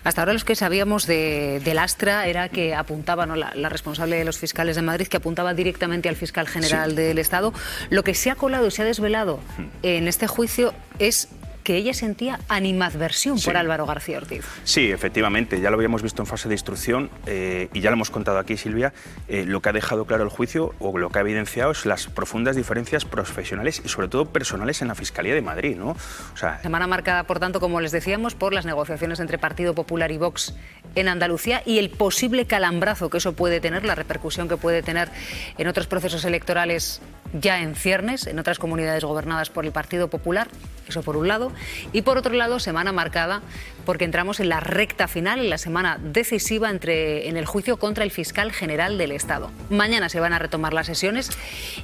Hasta ahora los que sabíamos del Astra era que apuntaba, ¿no?, la responsable de los fiscales de Madrid, que apuntaba directamente al fiscal general del Estado. Lo que se ha colado y se ha desvelado en este juicio es que ella sentía animadversión por Álvaro García Ortiz. Sí, efectivamente, ya lo habíamos visto en fase de instrucción y ya lo hemos contado aquí, Silvia. Lo que ha dejado claro el juicio, o lo que ha evidenciado, es las profundas diferencias profesionales y sobre todo personales en la Fiscalía de Madrid, ¿no? O sea, semana marcada, por tanto, como les decíamos, por las negociaciones entre Partido Popular y Vox en Andalucía y el posible calambrazo que eso puede tener, la repercusión que puede tener en otros procesos electorales ya en ciernes, en otras comunidades gobernadas por el Partido Popular. Eso por un lado. Y por otro lado, semana marcada porque entramos en la recta final, en la semana decisiva en el juicio contra el fiscal general del Estado. Mañana se van a retomar las sesiones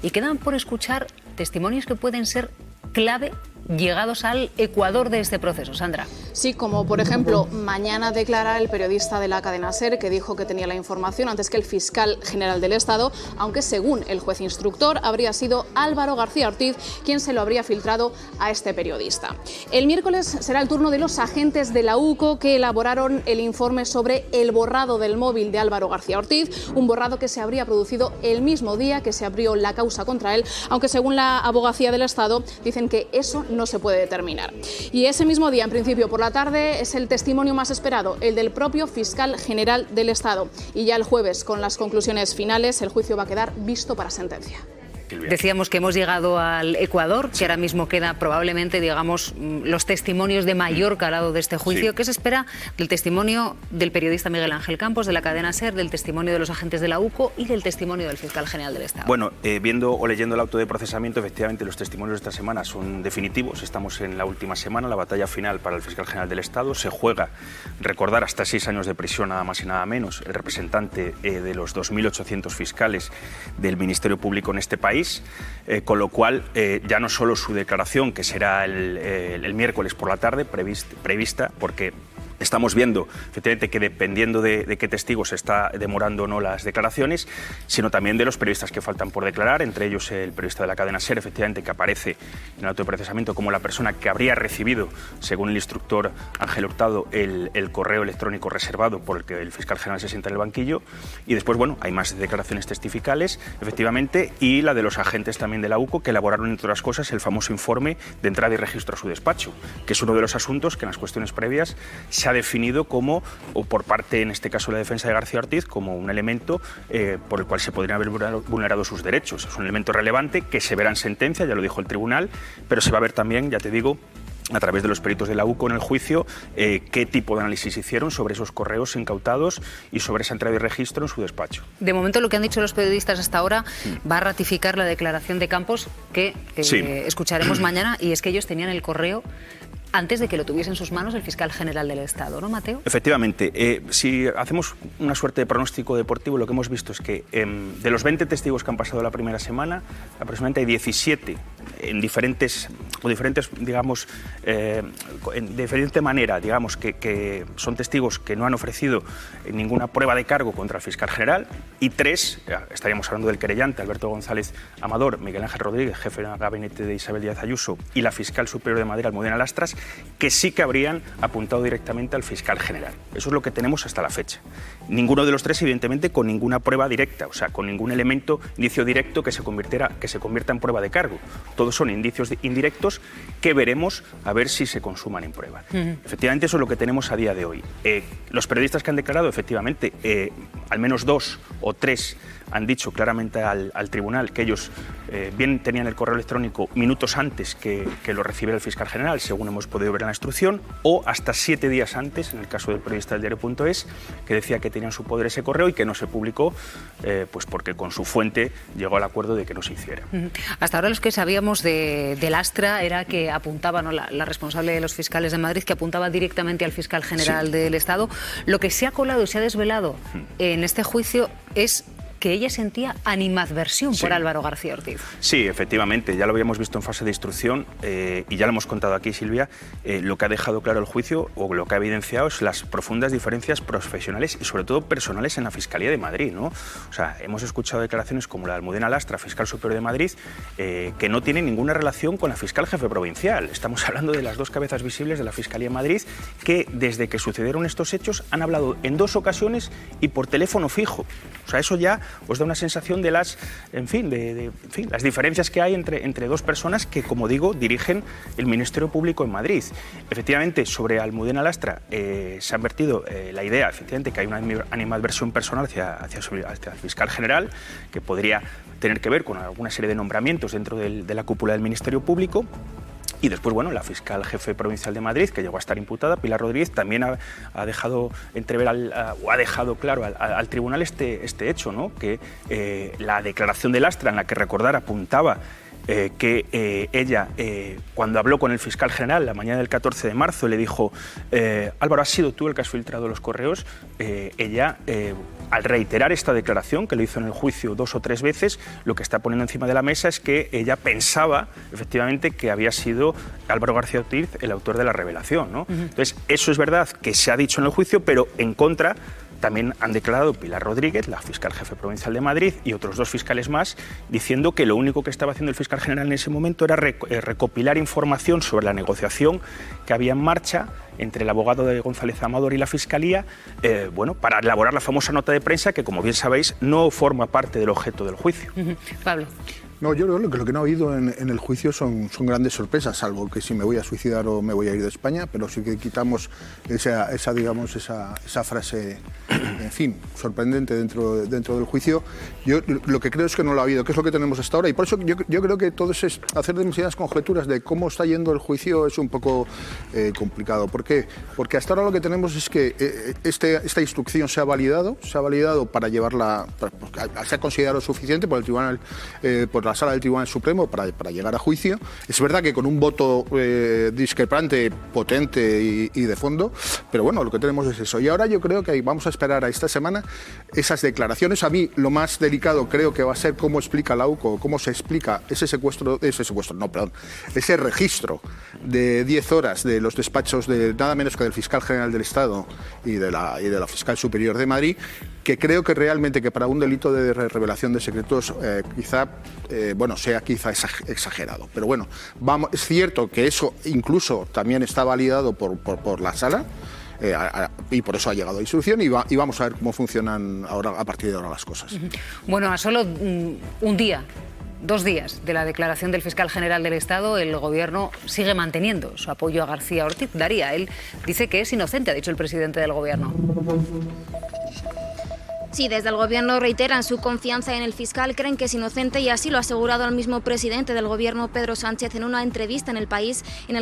y quedan por escuchar testimonios que pueden ser clave llegados al ecuador de este proceso. Sandra. Sí, como por ejemplo, mañana declara el periodista de la cadena SER que dijo que tenía la información antes que el fiscal general del Estado, aunque según el juez instructor habría sido Álvaro García Ortiz quien se lo habría filtrado a este periodista. El miércoles será el turno de los agentes de la UCO que elaboraron el informe sobre el borrado del móvil de Álvaro García Ortiz, un borrado que se habría producido el mismo día que se abrió la causa contra él, aunque según la Abogacía del Estado dicen que eso no se puede determinar. Y ese mismo día, en principio por la tarde, es el testimonio más esperado, el del propio fiscal general del Estado. Y ya el jueves, con las conclusiones finales, el juicio va a quedar visto para sentencia. Decíamos que hemos llegado al Ecuador, que ahora mismo queda probablemente, digamos, los testimonios de mayor calado de este juicio. Sí. ¿Qué se espera del testimonio del periodista Miguel Ángel Campos, de la cadena SER, del testimonio de los agentes de la UCO y del testimonio del fiscal general del Estado? Bueno, viendo o leyendo el auto de procesamiento, efectivamente los testimonios de esta semana son definitivos. Estamos en la última semana, la batalla final para el fiscal general del Estado. Se juega, recordar, hasta 6 años de prisión, nada más y nada menos, el representante de los 2.800 fiscales del Ministerio Público en este país. Con lo cual, ya no solo su declaración, que será el miércoles por la tarde, prevista, porque estamos viendo, efectivamente, que dependiendo de qué testigos se está demorando o no las declaraciones, sino también de los periodistas que faltan por declarar, entre ellos el periodista de la cadena SER, efectivamente, que aparece en el auto de procesamiento como la persona que habría recibido, según el instructor Ángel Hurtado, el correo electrónico reservado por el que el fiscal general se sienta en el banquillo. Y después, bueno, hay más declaraciones testificales, efectivamente, y la de los agentes también de la UCO, que elaboraron, entre otras cosas, el famoso informe de entrada y registro a su despacho, que es uno de los asuntos que en las cuestiones previas se ha definido como, o por parte, en este caso, de la defensa de García Ortiz, como un elemento por el cual se podrían haber vulnerado sus derechos. Es un elemento relevante que se verá en sentencia, ya lo dijo el tribunal, pero se va a ver también, ya te digo, a través de los peritos de la UCO en el juicio, qué tipo de análisis hicieron sobre esos correos incautados y sobre esa entrada y registro en su despacho. De momento, lo que han dicho los periodistas hasta ahora va a ratificar la declaración de Campos que escucharemos mañana, y es que ellos tenían el correo antes de que lo tuviese en sus manos el fiscal general del Estado, ¿no, Mateo? Efectivamente. Si hacemos una suerte de pronóstico deportivo, lo que hemos visto es que de los 20 testigos que han pasado la primera semana, aproximadamente hay 17 en diferentes, digamos, en diferente manera, digamos, que son testigos que no han ofrecido ninguna prueba de cargo contra el fiscal general, y 3, estaríamos hablando del querellante Alberto González Amador, Miguel Ángel Rodríguez, jefe de gabinete de Isabel Díaz Ayuso, y la fiscal superior de Madrid, Almudena Lastras, que sí que habrían apuntado directamente al fiscal general. Eso es lo que tenemos hasta la fecha. Ninguno de los 3, evidentemente, con ninguna prueba directa, o sea, con ningún elemento, indicio directo que se convierta en prueba de cargo. Todos son indicios indirectos que veremos a ver si se consuman en prueba. Efectivamente, eso es lo que tenemos a día de hoy. Los periodistas que han declarado, efectivamente, al menos 2 o 3 han dicho claramente al tribunal que ellos bien tenían el correo electrónico minutos antes que lo recibiera el fiscal general, según hemos podido ver en la instrucción, o hasta 7 días antes, en el caso del periodista del diario.es, que decía que tenía en su poder ese correo y que no se publicó, pues porque con su fuente llegó al acuerdo de que no se hiciera. Hasta ahora los que sabíamos del Astra era que apuntaba, ¿no?, la responsable de los fiscales de Madrid, que apuntaba directamente al fiscal general del Estado. Lo que se ha colado y se ha desvelado en este juicio es que ella sentía animadversión por Álvaro García Ortiz. Sí, efectivamente, ya lo habíamos visto en fase de instrucción y ya lo hemos contado aquí, Silvia. Lo que ha dejado claro el juicio o lo que ha evidenciado es las profundas diferencias profesionales y sobre todo personales en la Fiscalía de Madrid, ¿no? O sea, hemos escuchado declaraciones como la de Almudena Lastra, fiscal superior de Madrid, que no tiene ninguna relación con la fiscal jefe provincial. Estamos hablando de las dos cabezas visibles de la Fiscalía de Madrid que desde que sucedieron estos hechos han hablado en 2 ocasiones y por teléfono fijo. O sea, eso ya os da una sensación de las, las diferencias que hay entre dos personas que, como digo, dirigen el Ministerio Público en Madrid. Efectivamente, sobre Almudena Lastra se ha vertido la idea, efectivamente, que hay una animadversión personal hacia el fiscal general, que podría tener que ver con alguna serie de nombramientos dentro de la cúpula del Ministerio Público. Y después, bueno, la fiscal jefe provincial de Madrid, que llegó a estar imputada, Pilar Rodríguez, también ha dejado entrever o ha dejado claro al tribunal este hecho, ¿no? Que la declaración de Lastra, en la que recordar apuntaba que ella, cuando habló con el fiscal general la mañana del 14 de marzo, le dijo: Álvaro, ¿has sido tú el que has filtrado los correos? Ella, al reiterar esta declaración, que lo hizo en el juicio 2 o 3 veces, lo que está poniendo encima de la mesa es que ella pensaba, efectivamente, que había sido Álvaro García Ortiz el autor de la revelación, ¿no? Entonces, eso es verdad que se ha dicho en el juicio, pero en contra también han declarado Pilar Rodríguez, la fiscal jefe provincial de Madrid, y otros 2 fiscales más, diciendo que lo único que estaba haciendo el fiscal general en ese momento era recopilar información sobre la negociación que había en marcha entre el abogado de González Amador y la Fiscalía, para elaborar la famosa nota de prensa que, como bien sabéis, no forma parte del objeto del juicio. Pablo. No, yo creo que lo que no ha habido en el juicio son grandes sorpresas, salvo que si me voy a suicidar o me voy a ir de España, pero sí que quitamos esa frase, en fin, sorprendente dentro del juicio. Yo lo que creo es que no lo ha habido, que es lo que tenemos hasta ahora, y por eso yo creo que todo es hacer demasiadas conjeturas de cómo está yendo el juicio es un poco complicado. ¿Por qué? Porque hasta ahora lo que tenemos es que esta instrucción se ha validado para llevarla, se ha considerado suficiente por el tribunal, por la sala del Tribunal Supremo para llegar a juicio. Es verdad que con un voto discrepante, potente y de fondo, pero bueno, lo que tenemos es eso. Y ahora yo creo que vamos a esperar a esta semana esas declaraciones. A mí lo más delicado creo que va a ser cómo explica la UCO, cómo se explica ese registro de 10 horas de los despachos de nada menos que del fiscal general del Estado y de la fiscal superior de Madrid, que creo que realmente que para un delito de revelación de secretos sea quizá exagerado. Pero bueno, es cierto que eso incluso también está validado por la sala, y por eso ha llegado a instrucción y vamos a ver cómo funcionan ahora, a partir de ahora, las cosas. Bueno, a solo un día, 2 días de la declaración del fiscal general del Estado, el Gobierno sigue manteniendo su apoyo a García Ortiz. Daría, él dice que es inocente, ha dicho el presidente del Gobierno. Sí, desde el Gobierno reiteran su confianza en el fiscal, creen que es inocente y así lo ha asegurado el mismo presidente del Gobierno, Pedro Sánchez, en una entrevista en El País en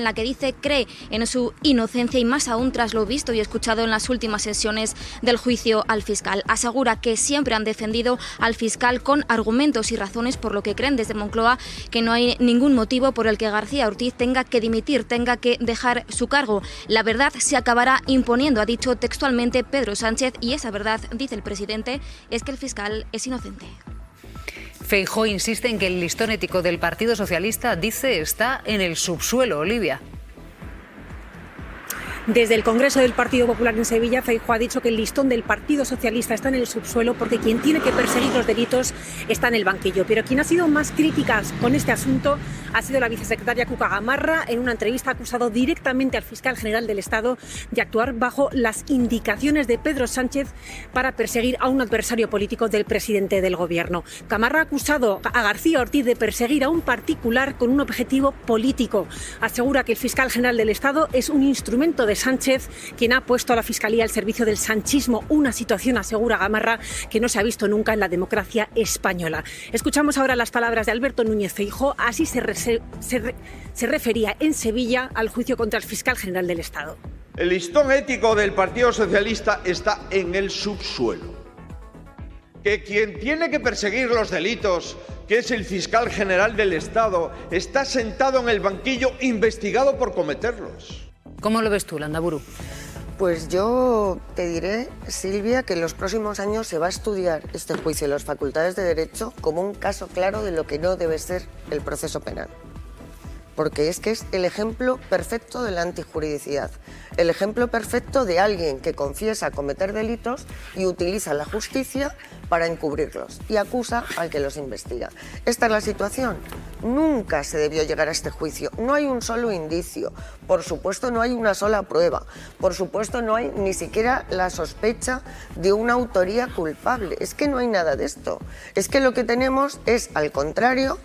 la que dice cree en su inocencia y más aún tras lo visto y escuchado en las últimas sesiones del juicio al fiscal. Asegura que siempre han defendido al fiscal con argumentos y razones, por lo que creen desde Moncloa que no hay ningún motivo por el que García Ortiz tenga que dimitir, tenga que dejar su cargo. La verdad se acabará imponiendo, ha dicho textualmente Pedro Sánchez, y esa verdad, dice el presidente, es que el fiscal es inocente. Feijóo insiste en que el listón ético del Partido Socialista, dice, está en el subsuelo. Olivia. Desde el Congreso del Partido Popular en Sevilla, Feijóo ha dicho que el listón del Partido Socialista está en el subsuelo porque quien tiene que perseguir los delitos está en el banquillo. Pero quien ha sido más crítica con este asunto ha sido la vicesecretaria Cuca Gamarra. En una entrevista ha acusado directamente al fiscal general del Estado de actuar bajo las indicaciones de Pedro Sánchez para perseguir a un adversario político del presidente del Gobierno. Gamarra ha acusado a García Ortiz de perseguir a un particular con un objetivo político. Asegura que el fiscal general del Estado es un instrumento de Sánchez, quien ha puesto a la Fiscalía al servicio del sanchismo, una situación, asegura Gamarra, que no se ha visto nunca en la democracia española. Escuchamos ahora las palabras de Alberto Núñez Feijóo, así se refería en Sevilla al juicio contra el fiscal general del Estado. El listón ético del Partido Socialista está en el subsuelo. Que quien tiene que perseguir los delitos, que es el fiscal general del Estado, está sentado en el banquillo investigado por cometerlos. ¿Cómo lo ves tú, Landaburu? Pues yo te diré, Silvia, que en los próximos años se va a estudiar este juicio en las facultades de Derecho como un caso claro de lo que no debe ser el proceso penal. Porque es que es el ejemplo perfecto de la antijuridicidad, el ejemplo perfecto de alguien que confiesa cometer delitos y utiliza la justicia para encubrirlos y acusa al que los investiga. Esta es la situación. Nunca se debió llegar a este juicio. No hay un solo indicio. Por supuesto, no hay una sola prueba. Por supuesto, no hay ni siquiera la sospecha de una autoría culpable. Es que no hay nada de esto. Es que lo que tenemos es, al contrario,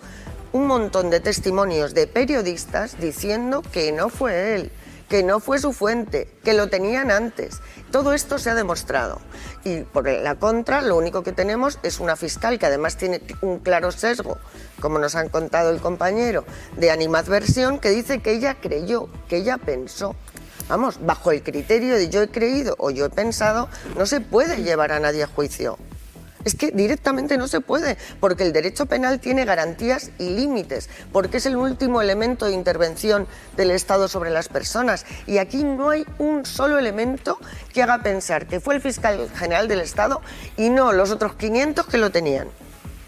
un montón de testimonios de periodistas diciendo que no fue él, que no fue su fuente, que lo tenían antes. Todo esto se ha demostrado. Y por la contra, lo único que tenemos es una fiscal que además tiene un claro sesgo, como nos han contado el compañero, de animadversión, que dice que ella creyó, que ella pensó. Vamos, bajo el criterio de yo he creído o yo he pensado, no se puede llevar a nadie a juicio. Es que directamente no se puede, porque el derecho penal tiene garantías y límites, porque es el último elemento de intervención del Estado sobre las personas. Y aquí no hay un solo elemento que haga pensar que fue el fiscal general del Estado y no los otros 500 que lo tenían,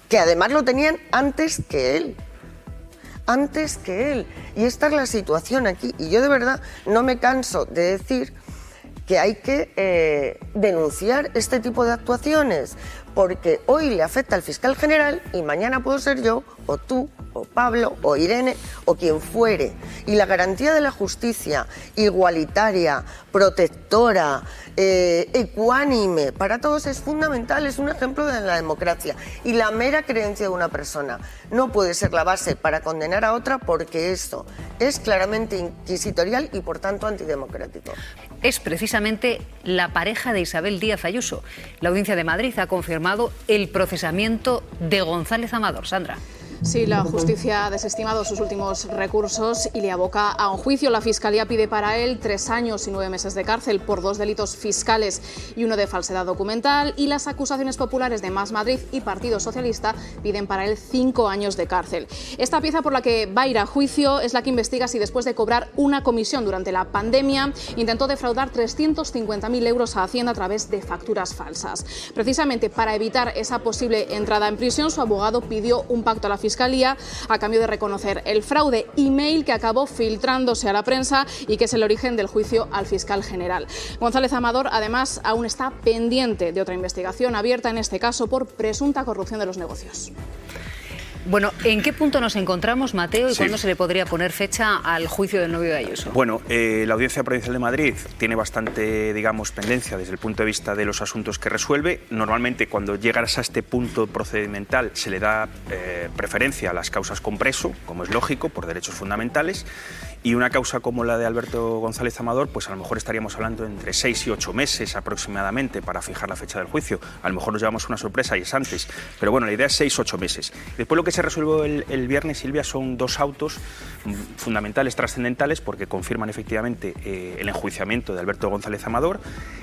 que además lo tenían antes que él. Antes que él. Y esta es la situación aquí. Y yo de verdad no me canso de decir que hay que denunciar este tipo de actuaciones, porque hoy le afecta al fiscal general y mañana puedo ser yo, o tú, o Pablo, o Irene, o quien fuere. Y la garantía de la justicia igualitaria, protectora, ecuánime, para todos es fundamental, es un ejemplo de la democracia. Y la mera creencia de una persona no puede ser la base para condenar a otra, porque esto es claramente inquisitorial y por tanto antidemocrático. Es precisamente la pareja de Isabel Díaz Ayuso. La Audiencia de Madrid ha confirmado el procesamiento de González Amador. Sandra. Sí, la justicia ha desestimado sus últimos recursos y le aboca a un juicio. La Fiscalía pide para él 3 años y 9 meses de cárcel por 2 delitos fiscales y uno de falsedad documental, y las acusaciones populares de Más Madrid y Partido Socialista piden para él 5 años de cárcel. Esta pieza por la que va a ir a juicio es la que investiga si después de cobrar una comisión durante la pandemia intentó defraudar 350.000 euros a Hacienda a través de facturas falsas. Precisamente para evitar esa posible entrada en prisión, su abogado pidió un pacto a la Fiscalía a cambio de reconocer el fraude, email que acabó filtrándose a la prensa y que es el origen del juicio al fiscal general. González Amador, además, aún está pendiente de otra investigación abierta, en este caso por presunta corrupción de los negocios. Bueno, ¿en qué punto nos encontramos, Mateo, y cuándo se le podría poner fecha al juicio del novio de Ayuso? Bueno, la Audiencia Provincial de Madrid tiene bastante, digamos, pendencia desde el punto de vista de los asuntos que resuelve. Normalmente, cuando llegas a este punto procedimental, se le da preferencia a las causas con preso, como es lógico, por derechos fundamentales. Y una causa como la de Alberto González Amador, pues a lo mejor estaríamos hablando entre 6 y 8 meses aproximadamente para fijar la fecha del juicio. A lo mejor nos llevamos una sorpresa y es antes. Pero bueno, la idea es 6 u 8 meses. Después lo que se resuelve el viernes, Silvia, son 2 autos fundamentales, trascendentales, porque confirman efectivamente el enjuiciamiento de Alberto González Amador.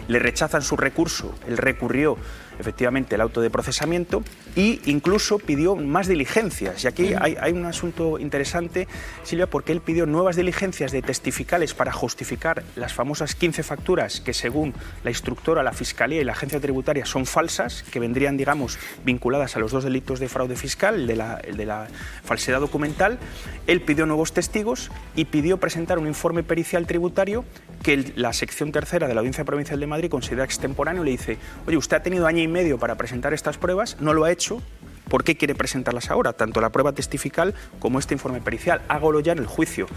Le rechazan su recurso. Él recurrió efectivamente el auto de procesamiento e incluso pidió más diligencias. Y aquí hay un asunto interesante, Silvia, porque él pidió nuevas diligencias de testificales para justificar las famosas 15 facturas que, según la instructora, la Fiscalía y la Agencia Tributaria, son falsas, que vendrían, digamos, vinculadas a los 2 delitos de fraude fiscal, el de la falsedad documental. Él pidió nuevos testigos y pidió presentar un informe pericial tributario que la sección tercera de la Audiencia Provincial de Madrid considera extemporáneo y le dice: oye, usted ha tenido año y medio para presentar estas pruebas, no lo ha hecho, ¿por qué quiere presentarlas ahora? Tanto la prueba testifical como este informe pericial. Hágalo ya en el juicio.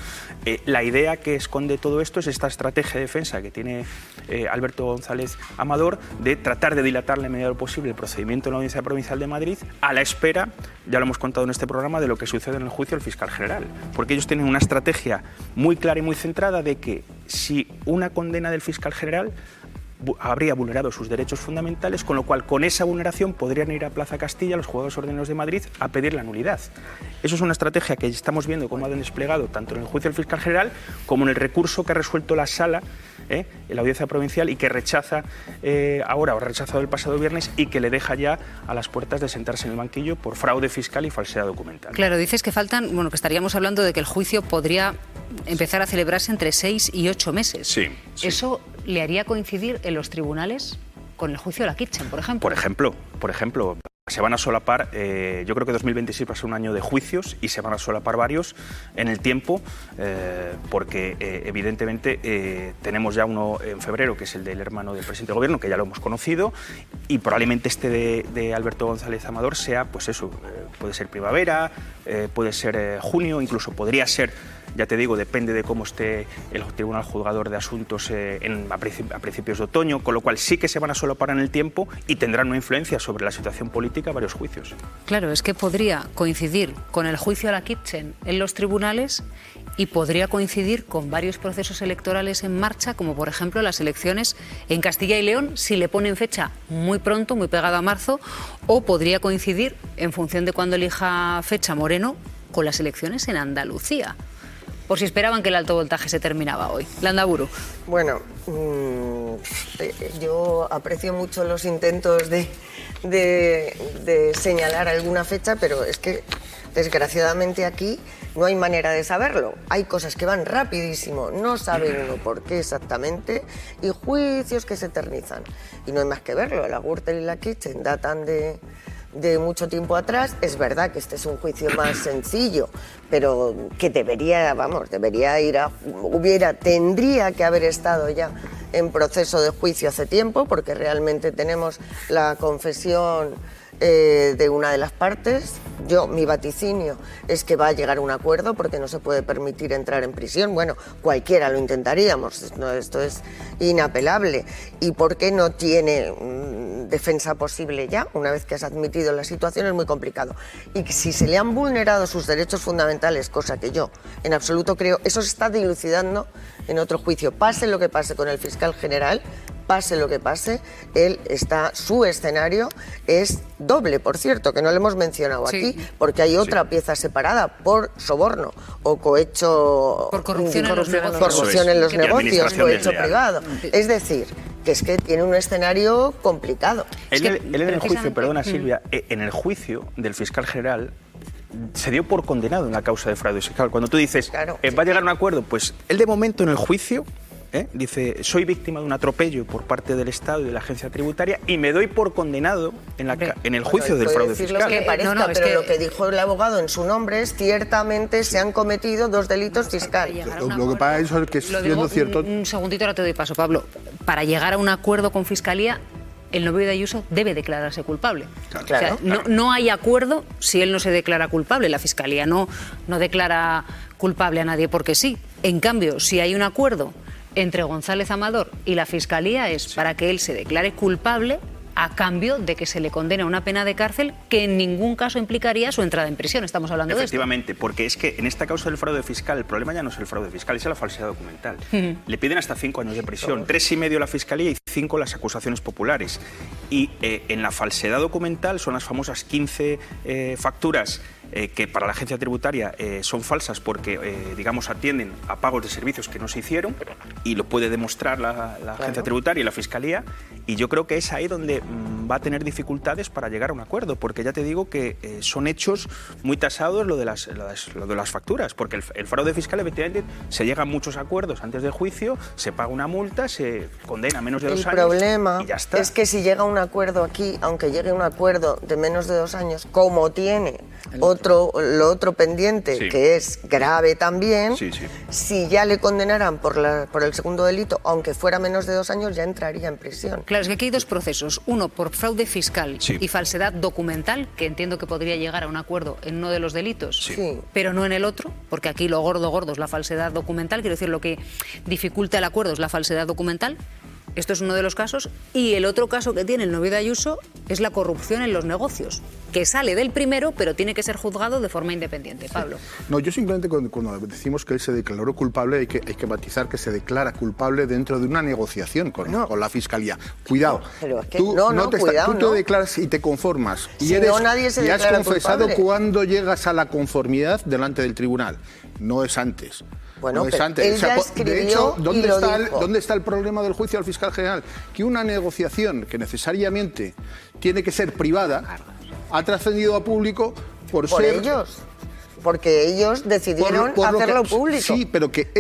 La idea que esconde todo esto es esta estrategia de defensa que tiene Alberto González Amador de tratar de dilatar en la medida de lo posible el procedimiento en la Audiencia Provincial de Madrid a la espera, ya lo hemos contado en este programa, de lo que sucede en el juicio del fiscal general. Porque ellos tienen una estrategia muy clara y muy centrada de que si una condena del fiscal general habría vulnerado sus derechos fundamentales, con lo cual con esa vulneración podrían ir a Plaza Castilla, los juzgados ordinarios de Madrid, a pedir la nulidad. Eso es una estrategia que estamos viendo cómo ha desplegado tanto en el juicio del fiscal general como en el recurso que ha resuelto la Sala la audiencia provincial y que rechaza ahora, o ha rechazado el pasado viernes, y que le deja ya a las puertas de sentarse en el banquillo por fraude fiscal y falsedad documental. Claro, dices que faltan, bueno, que estaríamos hablando de que el juicio podría empezar a celebrarse entre 6 y 8 meses. Sí. ¿Eso le haría coincidir en los tribunales con el juicio de la Kitchen, por ejemplo? Por ejemplo, se van a solapar, yo creo que 2026 va a ser un año de juicios y se van a solapar varios en el tiempo, porque evidentemente tenemos ya uno en febrero, que es el del hermano del presidente del gobierno, que ya lo hemos conocido, y probablemente este de Alberto González Amador sea, pues eso, puede ser primavera, puede ser junio, incluso podría ser, ya te digo, depende de cómo esté el Tribunal Juzgador de Asuntos a principios de otoño, con lo cual sí que se van a solapar en el tiempo y tendrán una influencia sobre la situación política varios juicios. Claro, es que podría coincidir con el juicio a la Kitchen en los tribunales y podría coincidir con varios procesos electorales en marcha, como por ejemplo las elecciones en Castilla y León, si le ponen fecha muy pronto, muy pegado a marzo, o podría coincidir, en función de cuándo elija fecha Moreno, con las elecciones en Andalucía. Por si esperaban que el alto voltaje se terminaba hoy. Landaburu. Bueno, yo aprecio mucho los intentos de señalar alguna fecha, pero es que desgraciadamente aquí no hay manera de saberlo. Hay cosas que van rapidísimo, no sabe uno por qué exactamente, y juicios que se eternizan. Y no hay más que verlo, la Gürtel y la Kitchen datan de mucho tiempo atrás. Es verdad que este es un juicio más sencillo, pero que tendría que haber estado ya en proceso de juicio hace tiempo, porque realmente tenemos la confesión de una de las partes. Mi vaticinio es que va a llegar a un acuerdo, porque no se puede permitir entrar en prisión. Bueno, cualquiera lo intentaríamos, esto es inapelable. ¿Y por qué no tiene defensa posible ya? Una vez que has admitido la situación es muy complicado. Y si se le han vulnerado sus derechos fundamentales, cosa que yo en absoluto creo, eso se está dilucidando en otro juicio. Pase lo que pase con el fiscal general, pase lo que pase, su escenario es doble, por cierto, que no lo hemos mencionado aquí, porque hay otra pieza separada por soborno o cohecho, por corrupción en los negocios, cohecho privado. Es decir, que es que tiene un escenario complicado. Él en el juicio, perdona Silvia, en el juicio del fiscal general se dio por condenado en la causa de fraude fiscal. Cuando tú dices, claro, va a llegar a un acuerdo, pues él de momento en el juicio dice, soy víctima de un atropello por parte del Estado y de la agencia tributaria y me doy por condenado en el juicio del fraude fiscal. Pero lo que dijo el abogado en su nombre es, ciertamente se han cometido 2 delitos fiscales. Lo que pasa es que siendo cierto... Un segundito, ahora te doy paso, Pablo. Para llegar a un acuerdo con Fiscalía, el novio de Ayuso debe declararse culpable. Claro. O sea, no hay acuerdo si él no se declara culpable. La Fiscalía no declara culpable a nadie porque sí. En cambio, si hay un acuerdo entre González Amador y la Fiscalía, es para que él se declare culpable a cambio de que se le condene a una pena de cárcel que en ningún caso implicaría su entrada en prisión. Estamos hablando de esto. Efectivamente, porque es que en esta causa del fraude fiscal el problema ya no es el fraude fiscal, es la falsedad documental. Le piden hasta 5 años de prisión, 3,5 la Fiscalía y 5 las acusaciones populares. Y en la falsedad documental son las famosas 15 facturas que para la agencia tributaria son falsas porque, digamos, atienden a pagos de servicios que no se hicieron, y lo puede demostrar la agencia tributaria y la Fiscalía, y yo creo que es ahí donde va a tener dificultades para llegar a un acuerdo, porque ya te digo que son hechos muy tasados lo de las facturas, porque el fraude fiscal efectivamente se llega a muchos acuerdos antes del juicio, se paga una multa, se condena a menos de 2 años. El problema y ya está. es que si llega a un acuerdo aquí, aunque llegue a un acuerdo de menos de 2 años, como tiene lo otro pendiente, que es grave también, si ya le condenaran por el segundo delito, aunque fuera menos de 2 años, ya entraría en prisión. Claro, es que aquí hay 2 procesos. Uno por fraude fiscal y falsedad documental, que entiendo que podría llegar a un acuerdo en uno de los delitos, pero no en el otro, porque aquí lo gordo es la falsedad documental. Quiero decir, lo que dificulta el acuerdo es la falsedad documental. Esto es uno de los casos. Y el otro caso que tiene el novio de Ayuso es la corrupción en los negocios, que sale del primero, pero tiene que ser juzgado de forma independiente. Pablo. No, yo simplemente cuando decimos que él se declaró culpable, hay que matizar que se declara culpable dentro de una negociación con la Fiscalía. Cuidado. Pero es que tú te declaras y te conformas. Y has confesado culpable. cuando llegas a la conformidad delante del tribunal. no es antes. Bueno, no es pero antes. él ya escribió de hecho, y ¿dónde lo está, dijo? ¿dónde está el problema del juicio al fiscal general? Que una negociación que necesariamente tiene que ser privada ha trascendido a público por ser... ellos. Porque ellos decidieron por lo hacerlo que, público. Sí, pero que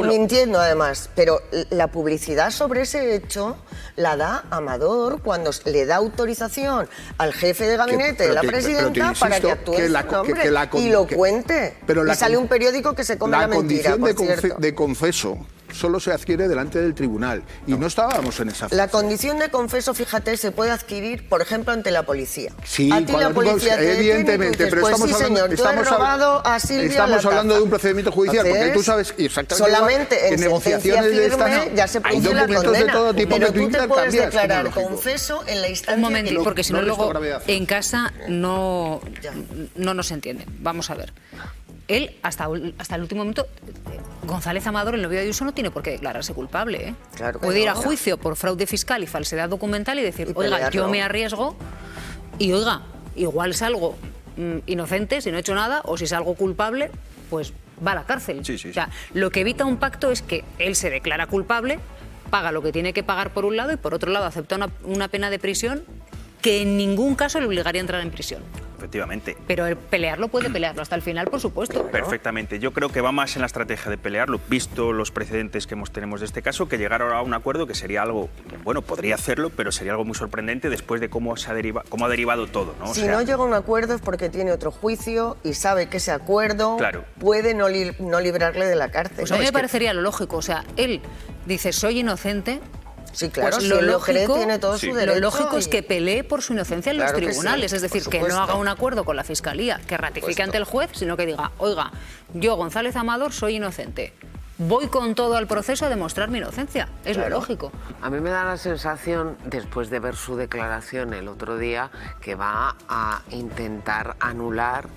mintiendo además. Pero la publicidad sobre ese hecho la da Amador cuando le da autorización al jefe de gabinete de la presidenta para que actúe en su nombre y lo cuente. Y sale un periódico que se come la mentira, por cierto. La condición de confeso solo se adquiere delante del tribunal. Y no estábamos en esa fase. La condición de confeso, fíjate, se puede adquirir, por ejemplo, ante la policía. Sí, a ti la policía te evidentemente, detiene y tú dices, pero pues estamos sí, hablando, señor, yo he robado a Silvia estamos la hablando taza. de un procedimiento judicial, porque tú sabes exactamente solamente en negociaciones de sentencia esta firme ya se hay produce la documentos condena, de todo tipo pero que tú tú te puedes intercambias, declarar como lógico. confeso en la instancia. Un momentito, porque si no luego gravedad. en casa no nos entienden. Vamos a ver. Él, hasta el último momento, González Amador, el novio de Ayuso, no tiene por qué declararse culpable. Claro que puede ir a no. juicio por fraude fiscal y falsedad documental y decir, Y oiga, pelearlo. yo me arriesgo y, oiga, igual salgo inocente si no he hecho nada, o si salgo culpable, pues va a la cárcel. Sí, sí, O sea, lo que evita un pacto es que él se declara culpable, paga lo que tiene que pagar por un lado y por otro lado acepta una pena de prisión que en ningún caso le obligaría a entrar en prisión. Efectivamente. Pero el pelearlo puede pelearlo hasta el final, por supuesto. Perfectamente. Yo creo que va más en la estrategia de pelearlo, visto los precedentes que tenemos de este caso, que llegar ahora a un acuerdo que sería algo, bueno, podría hacerlo, pero sería algo muy sorprendente después de cómo ha derivado todo, ¿no? Si no llega a un acuerdo es porque tiene otro juicio y sabe que ese acuerdo puede no librarle de la cárcel. Pues a mí me parecería lo lógico. O sea, él dice, soy inocente. Sí, claro, pues si él lo cree, tiene todo su derecho. Lo lógico es que pelee por su inocencia en los tribunales. Sí, es decir, que no haga un acuerdo con la Fiscalía que ratifique ante el juez, sino que diga, oiga, yo, González Amador, soy inocente. Voy con todo al proceso a demostrar mi inocencia. Es lo lógico. A mí me da la sensación, después de ver su declaración el otro día, que va a intentar anular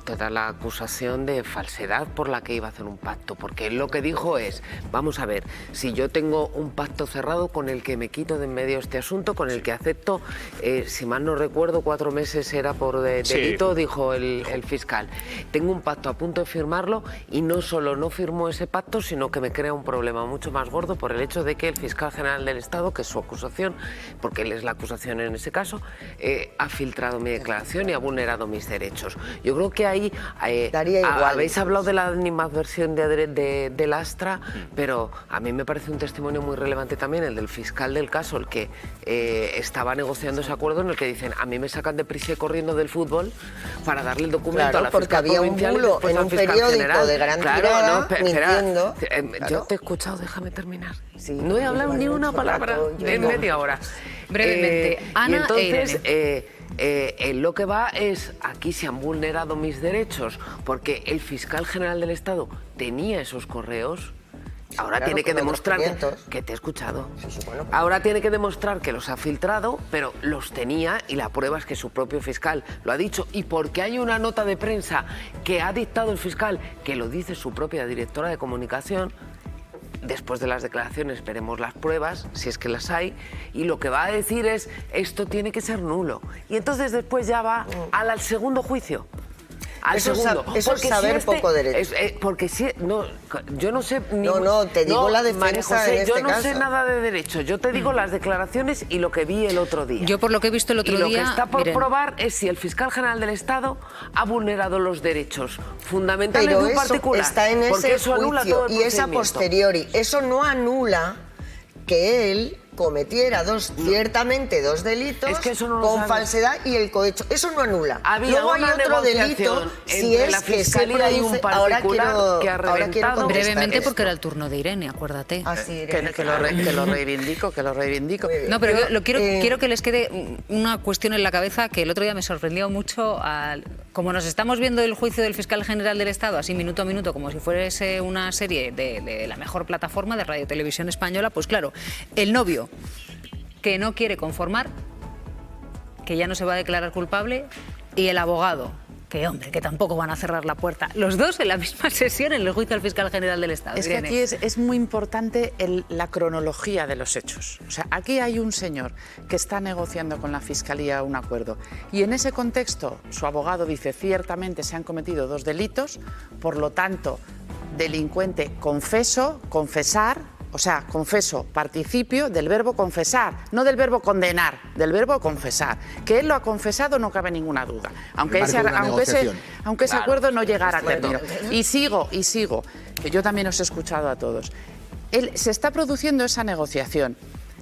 toda la acusación de falsedad por la que iba a hacer un pacto, porque él lo que dijo es, vamos a ver, si yo tengo un pacto cerrado con el que me quito de en medio este asunto, con el que acepto, si mal no recuerdo, 4 meses era por delito, dijo el fiscal. Tengo un pacto a punto de firmarlo y no solo no firmó ese pacto, sino que me crea un problema mucho más gordo por el hecho de que el fiscal general del Estado, que es su acusación, porque él es la acusación en ese caso, ha filtrado mi declaración y ha vulnerado mis derechos. Yo creo que ahí habéis hablado de la animadversión de Lastra, pero a mí me parece un testimonio muy relevante también el del fiscal del caso, el que estaba negociando ese acuerdo, en el que dicen, a mí me sacan deprisa y corriendo del fútbol para darle el documento a la porque fiscal había un provincial y bulo después en al un fiscal periódico general. de gran Claro, tirada, no, espera, mintiendo. Yo te he escuchado, déjame terminar. Sí, no he hablado ni una palabra en media hora. Brevemente, Ana y entonces, e Irene. lo que va es, aquí se han vulnerado mis derechos, porque el fiscal general del Estado tenía esos correos. Ahora claro, tiene que con demostrar otros que te he escuchado. Bueno, Ahora tiene que demostrar que los ha filtrado, pero los tenía y la prueba es que su propio fiscal lo ha dicho. Y porque hay una nota de prensa que ha dictado el fiscal, que lo dice su propia directora de comunicación, después de las declaraciones veremos las pruebas, si es que las hay, y lo que va a decir es, esto tiene que ser nulo. Y entonces después ya va al segundo juicio. Eso es saber poco derecho. Porque si no, yo no sé ni... No, te digo la defensa María José, en este yo no sé caso. nada de derecho. Yo te digo las declaraciones y lo que vi el otro día. Yo por lo que he visto el otro día... día... Y lo que está por miren, probar es si el fiscal general del Estado ha vulnerado los derechos fundamentales de un particular. Está en porque ese eso anula juicio todo el y es a procedimiento. posteriori. Eso no anula que él cometiera ciertamente dos delitos Es que eso no lo con sabes. falsedad y el cohecho. Eso no anula. Había Luego hay una otro delito negociación si entre es la que se Fiscalía y un produce... Ahora particular quiero, que ha ahora quiero reventado. contestar brevemente, esto. porque era el turno de Irene, acuérdate. Así, Irene, Que lo reivindico, que lo reivindico. Muy bien. No, pero quiero que les quede una cuestión en la cabeza que el otro día me sorprendió mucho. Como nos estamos viendo el juicio del fiscal general del Estado, así minuto a minuto, como si fuese una serie de la mejor plataforma de Radio Televisión Española, pues claro, el novio que no quiere conformar, que ya no se va a declarar culpable, y el abogado que hombre, que tampoco van a cerrar la puerta. Los dos en la misma sesión en el juicio al fiscal general del Estado. Es que aquí es muy importante la cronología de los hechos. O sea, aquí hay un señor que está negociando con la Fiscalía un acuerdo y en ese contexto su abogado dice ciertamente se han cometido 2 delitos, por lo tanto, delincuente confeso, confesar. O sea, confeso, participio del verbo confesar, no del verbo condenar, del verbo confesar. Que él lo ha confesado no cabe ninguna duda, aunque ese acuerdo no llegara a término. Y sigo, que yo también os he escuchado a todos. Se está produciendo esa negociación.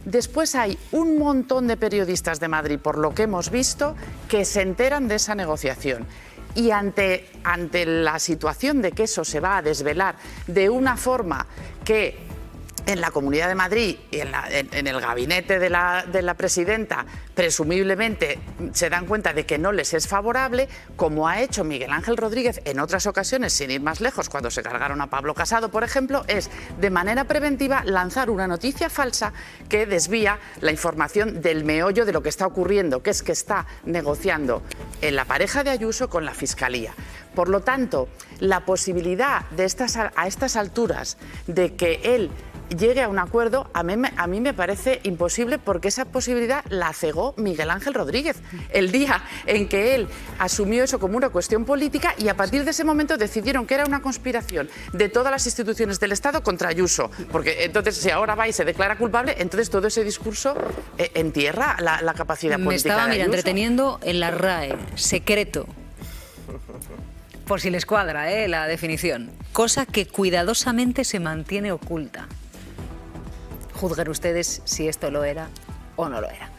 Después hay un montón de periodistas de Madrid, por lo que hemos visto, que se enteran de esa negociación. Y ante la situación de que eso se va a desvelar de una forma que en la Comunidad de Madrid y en el gabinete de la presidenta presumiblemente se dan cuenta de que no les es favorable, como ha hecho Miguel Ángel Rodríguez en otras ocasiones, sin ir más lejos, cuando se cargaron a Pablo Casado, por ejemplo, es de manera preventiva lanzar una noticia falsa que desvía la información del meollo de lo que está ocurriendo, que es que está negociando en la pareja de Ayuso con la Fiscalía. Por lo tanto, la posibilidad a estas alturas de que él llegue a un acuerdo, a mí me parece imposible, porque esa posibilidad la cegó Miguel Ángel Rodríguez el día en que él asumió eso como una cuestión política, y a partir de ese momento decidieron que era una conspiración de todas las instituciones del Estado contra Ayuso, porque entonces si ahora va y se declara culpable, entonces todo ese discurso entierra la capacidad política de Ayuso. Me estaba entreteniendo en la RAE, secreto, por si les cuadra la definición, cosa que cuidadosamente se mantiene oculta. Juzguen ustedes si esto lo era o no lo era.